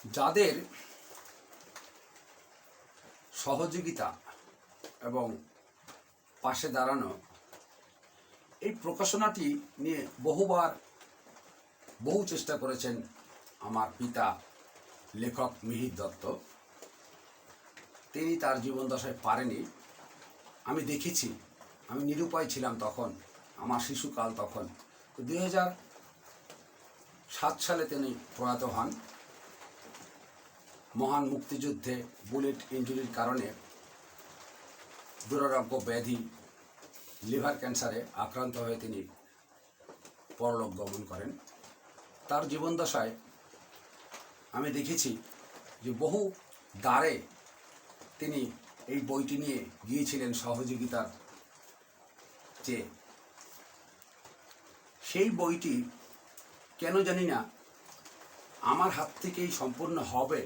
যাদের সহযোগিতা এবং পাশে দাঁড়ানো, এই প্রকাশনাটি নিয়ে বহু চেষ্টা করেছেন আমার পিতা লেখক মিহির দত্ত। তিনি তার জীবন দশায় পারেনি। আমি দেখেছি, আমি নিরুপায় ছিলাম তখন, আমার শিশুকাল তখন। 2007 সালে তিনি প্রয়াত হন। মহান মুক্তিযুদ্ধে বুলেট ইঞ্জুরির কারণে দুরারোগ্য ব্যাধি লিভার ক্যান্সারে আক্রান্ত হয়ে তিনি পরলোক গমন করেন। তার জীবনদশায় আমি দেখেছি যে বহু দ্বারে তিনি এই বইটি নিয়ে গিয়েছিলেন সহযোগিতার চেয়ে। সেই বইটি কেন জানি না আমার হাত থেকেই সম্পূর্ণ হবে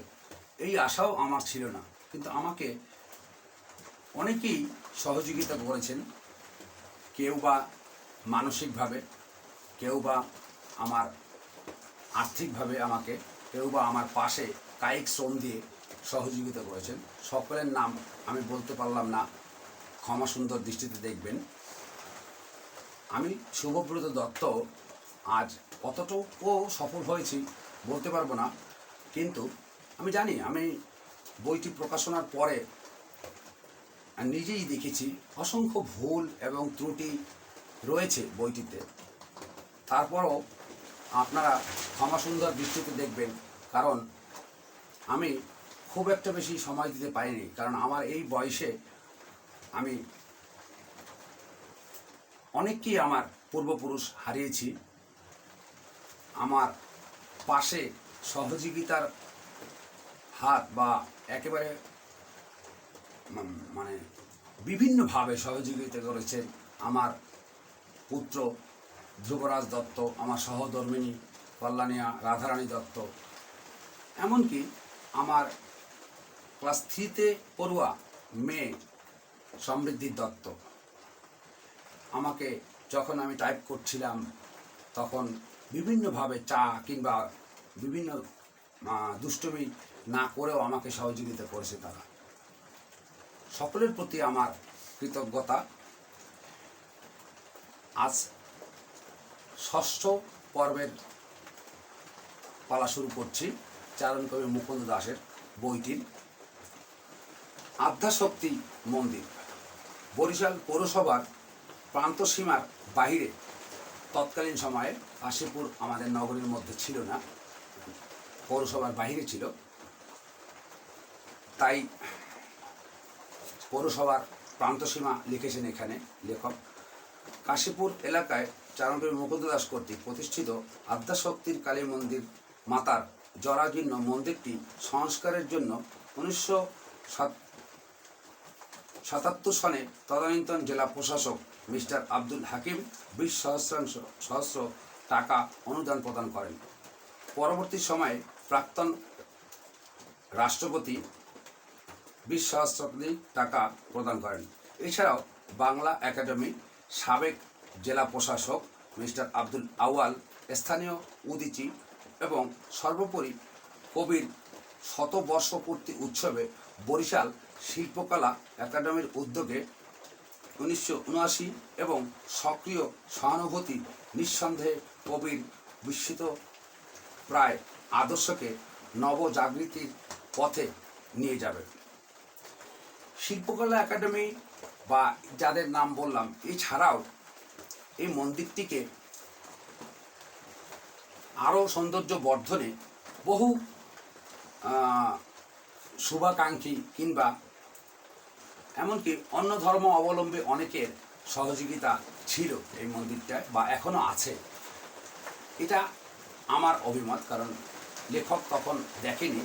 এই আশাও আমার ছিল না, কিন্তু আমাকে অনেকেই সহযোগিতা করেছেন। কেউ বা মানসিকভাবে, কেউ বা আমার আর্থিকভাবে আমাকে, কেউ বা আমার পাশে কায়িক শ্রম দিয়ে সহযোগিতা করেছেন। সকলের নাম আমি বলতে পারলাম না, ক্ষমা সুন্দর দৃষ্টিতে দেখবেন। আমি শুভব্রত দত্ত আজ কতটুকু সফল হয়েছি বলতে পারবো না, কিন্তু আমি জানি আমি বইটি প্রকাশনার পরে নিজেই দেখেছি অসংখ্য ভুল এবং ত্রুটি রয়েছে বইটিতে। তারপরও আপনারা ক্ষমা সুন্দর দৃষ্টিতে দেখবেন, কারণ আমি খুব একটা বেশি সময় দিতে পারিনি। কারণ আমার এই বয়সে আমি অনেককেই আমার পূর্বপুরুষ হারিয়েছি। আমার পাশে সহযোগিতার হাত বা একেবারে মানে বিভিন্নভাবে সহযোগিতা করেছেন আমার পুত্র ধ্রুবরাজ দত্ত, আমার সহধর্মিণী কল্যাণিয়া রাধারানী দত্ত, এমনকি আমার ক্লাস 3-তে পড়ুয়া মেয়ে সমৃদ্ধি দত্ত। আমাকে যখন আমি টাইপ করছিলাম তখন বিভিন্নভাবে চা কিংবা বিভিন্ন দুষ্টুমি না করেও আমাকে সহযোগিতা করেছে তারা। সকলের প্রতি আমার কৃতজ্ঞতা। আজ 6ষ্ঠ পর্বের পালা শুরু করছি চারণ কবি মুকুন্দ দাসের বইটির। আদ্যাশক্তি মন্দির বরিশাল পৌরসভার প্রান্তসীমার বাহিরে তৎকালীন সময়ে, কাশীপুর আমাদের নগরীর মধ্যে ছিল না, পৌরসভার বাহিরে ছিল, তাই পৌরসভার প্রান্তসীমা লিখেছেন এখানে লেখক। কাশীপুর এলাকায় চারণকবি মুকুন্দ দাস কর্তৃক প্রতিষ্ঠিত আদ্যাশক্তির কালী মন্দির মাতার জরাজীর্ণ মন্দিরটি সংস্কারের জন্য 1977 সনে তদানীন্তন জেলা প্রশাসক মিস্টার আব্দুল হাকিম 20,000 টাকা অনুদান প্রদান করেন। পরবর্তী সময়ে প্রাক্তন রাষ্ট্রপতি 20,000 টাকা প্রদান করেন। এছাড়াও বাংলা একাডেমি সাবেক জেলা প্রশাসক মিস্টার আব্দুল আউয়াল, স্থানীয় উদীচী এবং সর্বোপরি কবির শতবর্ষপূর্তি উৎসবে বরিশাল শিল্পকলা একাডেমির উদ্যোগে 1979 এবং সক্রিয় সহানুভূতি নিঃসন্দেহে কবির বিস্মিত প্রায় আদর্শকে নবজাগৃতির পথে নিয়ে যাবে। শিল্পকলা একাডেমি বা যাদের নাম বললাম, এছাড়াও এই মন্দিরটিকে আরও সৌন্দর্য বর্ধনে বহু শুভাকাঙ্ক্ষী কিংবা এমনকি অন্য ধর্ম অবলম্বী অনেকের সহযোগিতা ছিল এই মন্দিরটায়, বা এখনও আছে। এটা আমার অভিমত, কারণ লেখক তখন দেখেনি।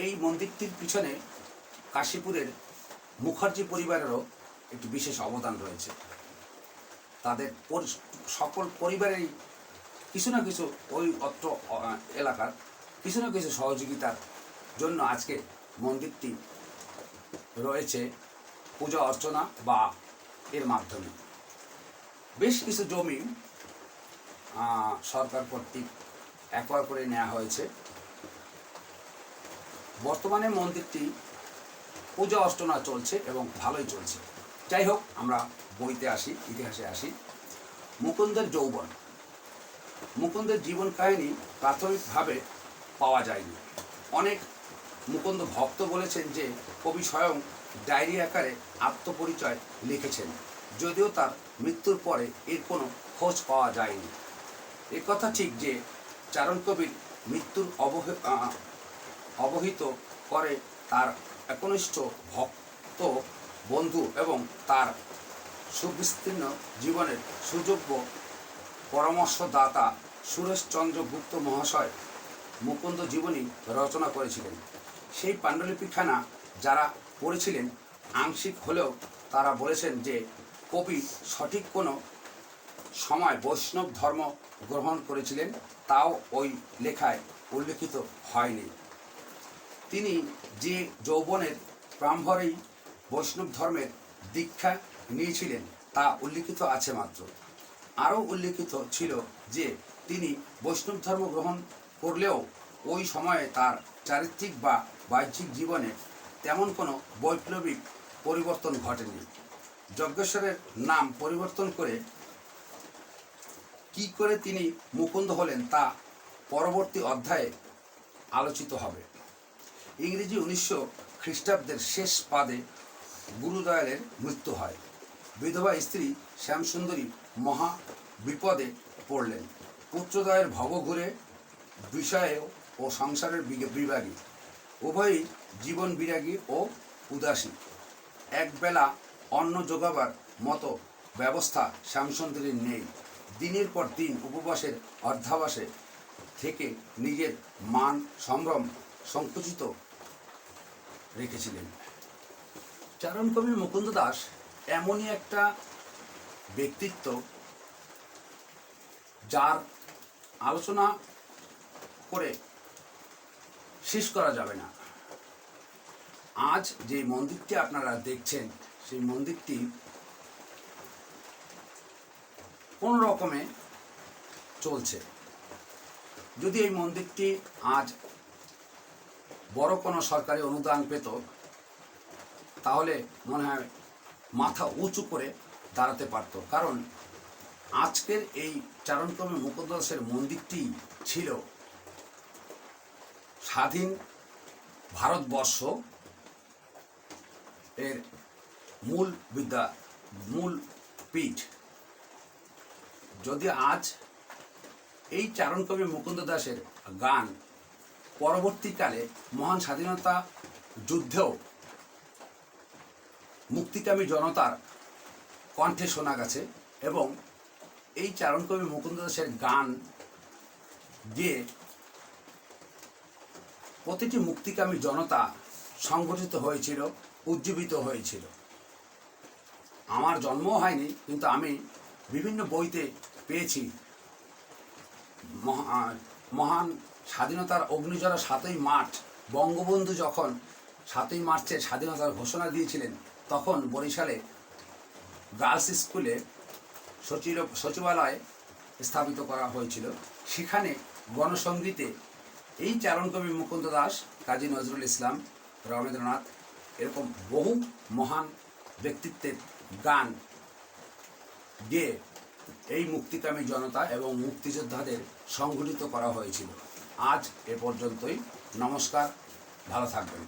এই মন্দিরটির পিছনে কাশীপুরের মুখার্জি পরিবারেরও একটি বিশেষ অবদান রয়েছে। তাদের সকল পরিবারেরই কিছু না কিছু ওই অত্র এলাকার কিছু না কিছু সহযোগিতার জন্য আজকে মন্দিরটি রয়েছে পূজা অর্চনা বা এর মাধ্যমে। বেশ কিছু জমি সরকার কর্তৃক অ্যাকোয়ার করে নেওয়া হয়েছে। বর্তমানে মন্দিরটি পূজা অর্চনা চলছে এবং ভালোই চলছে। যাই হোক, আমরা বইতে আসি, ইতিহাসে আসি। মুকুন্দের যৌবন। মুকুন্দের জীবন কাহিনী প্রাথমিকভাবে পাওয়া যায়নি। অনেক মুকুন্দ ভক্ত বলেছেন যে কবি স্বয়ং ডায়েরি আকারে আত্মপরিচয় লিখেছেন, যদিও তার মৃত্যুর পরে এর কোনো খোঁজ পাওয়া যায়নি। কথা ঠিক যে চারণ কবির মৃত্যুর অবহিত করে তার একনিষ্ঠ ভক্ত বন্ধু এবং তার সুবিস্তীর্ণ জীবনের সুযোগ্য পরামর্শদাতা সুরেশচন্দ্র গুপ্ত মহাশয় মুকুন্দ জীবনী রচনা করেছিলেন। সেই পাণ্ডুলিপিখানা যারা পড়েছিলেন আংশিক হলেও তারা বলেছেন যে কবি সঠিক কোনো সময় বৈষ্ণব ধর্ম গ্রহণ করেছিলেন, তাও ওই লেখায় উল্লেখিত হয়নি। তিনি যে যৌবনের প্রারম্ভেই বৈষ্ণব ধর্মের দীক্ষা নিয়েছিলেন তা উল্লিখিত আছে মাত্র। আরও উল্লিখিত ছিল যে তিনি বৈষ্ণব ধর্ম গ্রহণ করলেও ওই সময়ে তার চারিত্রিক বা বাহ্যিক জীবনে তেমন কোনো বৈপ্লবিক পরিবর্তন ঘটেনি। যজ্ঞেশ্বরের নাম পরিবর্তন করে কি করে তিনি মুকুন্দ হলেন তা পরবর্তী অধ্যায়ে আলোচিত হবে। ইংরেজি 1900 খ্রিস্টাব্দের শেষ পাদে গুরুদয়ালের মৃত্যু হয়। বিধবা স্ত্রী শ্যামসুন্দরী মহা বিপদে পড়লেন। পুত্রদয়ের ভবঘুরে বিষয়ে ও সংসারের বিরাগী, উভয়ই জীবন বিরাগী ও উদাসী। একবেলা অন্ন যোগাবার মতো ব্যবস্থা শ্যামসুন্দরীর নেই। দিনের পর দিন উপবাসের অর্ধাবাসে থেকে নিজের মান সম্ভ্রম সংকুচিত রেখেছিলেন। চারণ কবি মুকুন্দ দাস এমনই একটা ব্যক্তিত্ব যার আলোচনা করে শেষ করা যাবে না। আজ যে মন্দিরটি আপনারা দেখছেন সেই মন্দিরটি কোন রকমে চলছে। যদি এই মন্দিরটি আজ বড় কোনো সরকারি অনুদান পেত তাহলে মনে হয় মাথা উঁচু করে দাঁড়াতে পারত, কারণ আজকের এই চারণকবি মুকুন্দ দাসের মন্দিরটি ছিল স্বাধীন ভারতবর্ষ এর মূল পীঠ। যদি আজ এই চারণকবি মুকুন্দ দাসের গান পরবর্তীকালে মহান স্বাধীনতা যুদ্ধেও মুক্তিকামী জনতার কণ্ঠে শোনা গেছে এবং এই চারণকবি মুকুন্দ দাসের গান গিয়ে প্রতিটি মুক্তিকামী জনতা সংগঠিত হয়েছিল, উজ্জীবিত হয়েছিল। আমার জন্মও হয়নি, কিন্তু আমি বিভিন্ন বইতে পেয়েছি মহান স্বাধীনতার অগ্নিঝরা 7ই মার্চ বঙ্গবন্ধু যখন 7ই মার্চের স্বাধীনতার ঘোষণা দিয়েছিলেন তখন বরিশালে গার্লস স্কুলে সচিবালয় স্থাপিত করা হয়েছিল। সেখানে গণসঙ্গীতে এই চারণকবি মুকুন্দ দাস, কাজী নজরুল ইসলাম, রবীন্দ্রনাথ এরকম বহু মহান ব্যক্তিত্বের গান গেয়ে এই মুক্তিকামী জনতা এবং মুক্তিযোদ্ধাদের সংগঠিত করা হয়েছিল। আজ এ পর্যন্তই। নমস্কার, ভালো থাকবেন।